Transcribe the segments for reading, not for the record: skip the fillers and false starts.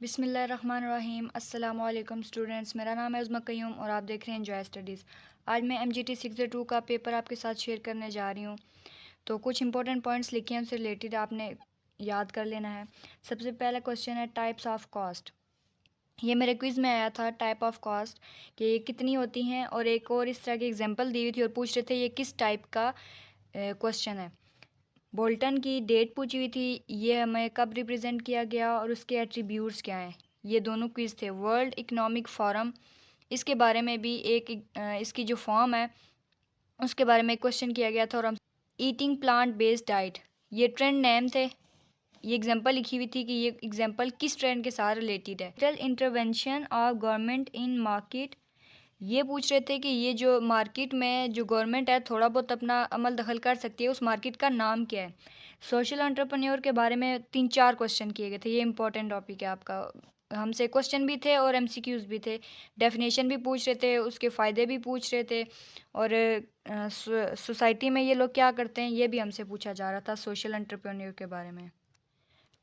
बिस्मिल्लाहिर्रहमानिर्रहीम। अस्सलाम वालेकुम स्टूडेंट्स, मेरा नाम है उज़्मा क़य्यूम और आप देख रहे हैं एंजॉय स्टडीज़। आज मैं MGT 602 का पेपर आपके साथ शेयर करने जा रही हूँ। तो कुछ इंपॉर्टेंट पॉइंट्स लिखे हैं, उनसे रिलेटेड आपने याद कर लेना है। सबसे पहला क्वेश्चन है टाइप्स ऑफ कॉस्ट। ये मेरे क्विज़ में आया था, टाइप ऑफ कॉस्ट कि ये कितनी होती हैं, और एक और इस तरह की एग्जांपल दी हुई थी और पूछ रहे थे ये किस टाइप का क्वेश्चन है। बोल्टन की डेट पूछी हुई थी, ये हमें कब रिप्रेजेंट किया गया और उसके एट्रीब्यूट्स क्या हैं। ये दोनों क्विज़ थे। वर्ल्ड इकोनॉमिक फोरम, इसके बारे में भी इसकी जो फॉर्म है उसके बारे में क्वेश्चन किया गया था। और हम ईटिंग प्लांट बेस्ड डाइट, ये ट्रेंड नेम थे। ये एग्जांपल लिखी हुई थी कि ये एग्जांपल किस ट्रेंड के साथ रिलेटेड है। Digital intervention of government in market, ये पूछ रहे थे कि ये जो मार्केट में जो गवर्नमेंट है थोड़ा बहुत अपना अमल दखल कर सकती है, उस मार्केट का नाम क्या है। सोशल एंटरप्रेन्योर के बारे में 3-4 क्वेश्चन किए गए थे। ये इंपॉर्टेंट टॉपिक है आपका। हमसे क्वेश्चन भी थे और MCQs भी थे। डेफिनेशन भी पूछ रहे थे, उसके फ़ायदे भी पूछ रहे थे, और सोसाइटी में ये लोग क्या करते हैं ये भी हमसे पूछा जा रहा था सोशल एंटरप्रेन्योर के बारे में।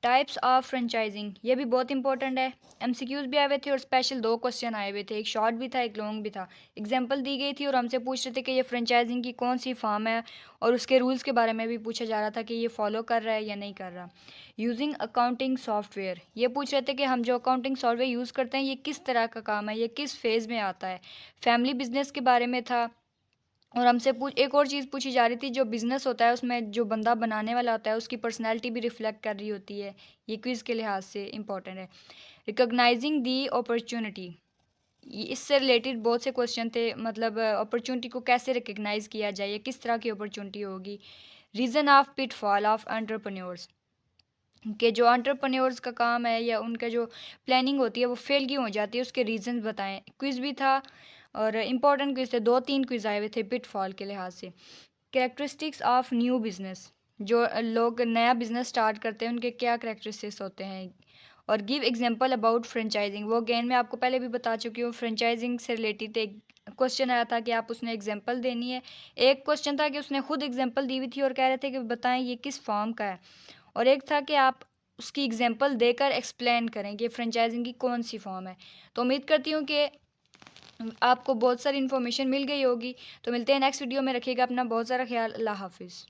टाइप्स ऑफ फ्रेंचाइजिंग, ये भी बहुत इंपॉर्टेंट है। MCQs भी आए हुए थे और स्पेशल 2 क्वेश्चन आए हुए थे, एक शॉर्ट भी था एक लॉन्ग भी था। एग्जांपल दी गई थी और हमसे पूछ रहे थे कि ये फ्रेंचाइजिंग की कौन सी फॉर्म है, और उसके रूल्स के बारे में भी पूछा जा रहा था कि ये फॉलो कर रहा है या नहीं कर रहा। यूजिंग अकाउंटिंग सॉफ्टवेयर, ये पूछ रहे थे कि हम जो अकाउंटिंग सॉफ्टवेयर यूज़ करते हैं ये किस तरह का काम है, ये किस फेज़ में आता है। फैमिली बिजनेस के बारे में था। और हमसे पूछ एक और चीज़ पूछी जा रही थी, जो बिज़नेस होता है उसमें जो बंदा बनाने वाला होता है उसकी पर्सनैलिटी भी रिफ्लेक्ट कर रही होती है। ये क्विज़ के लिहाज से इम्पॉर्टेंट है। रिकॉग्नाइजिंग दी अपॉर्चुनिटी, इससे रिलेटेड बहुत से क्वेश्चन थे। मतलब अपॉर्चुनिटी को कैसे रिकग्नाइज किया जाए, ये किस तरह की अपॉर्चुनिटी होगी। Reason of pitfall of entrepreneurs, के जो एंटरप्रेन्योर्स का काम है या उनका जो प्लानिंग होती है वो फेल क्यों हो जाती है, उसके रीजंस बताएं। क्विज़ भी था और इम्पोर्टेंट क्विज़ थे, 2-3 क्विज़ आए हुए थे पिटफॉल के लिहाज से। कैरेक्टरिस्टिक्स ऑफ न्यू बिजनेस, जो लोग नया बिजनेस स्टार्ट करते हैं उनके क्या कैरेक्टरिस्टिक्स होते हैं। और गिव एग्जांपल अबाउट फ्रेंचाइजिंग, वो अगेन मैं आपको पहले भी बता चुकी हूँ। फ्रेंचाइजिंग से रिलेटेड एक क्वेश्चन आया था कि आप उसने एग्जांपल देनी है। एक क्वेश्चन था कि उसने खुद एग्जांपल दी हुई थी और कह रहे थे कि बताएं ये किस फॉर्म का है। और एक था कि आप उसकी एग्जांपल देकर एक्सप्लेन करें कि फ्रेंचाइजिंग की कौन सी फॉर्म है। तो उम्मीद करती हूँ कि आपको बहुत सारी इन्फॉर्मेशन मिल गई होगी। तो मिलते हैं नेक्स्ट वीडियो में। रखिएगा अपना बहुत सारा ख्याल। अल्लाह हाफिज़।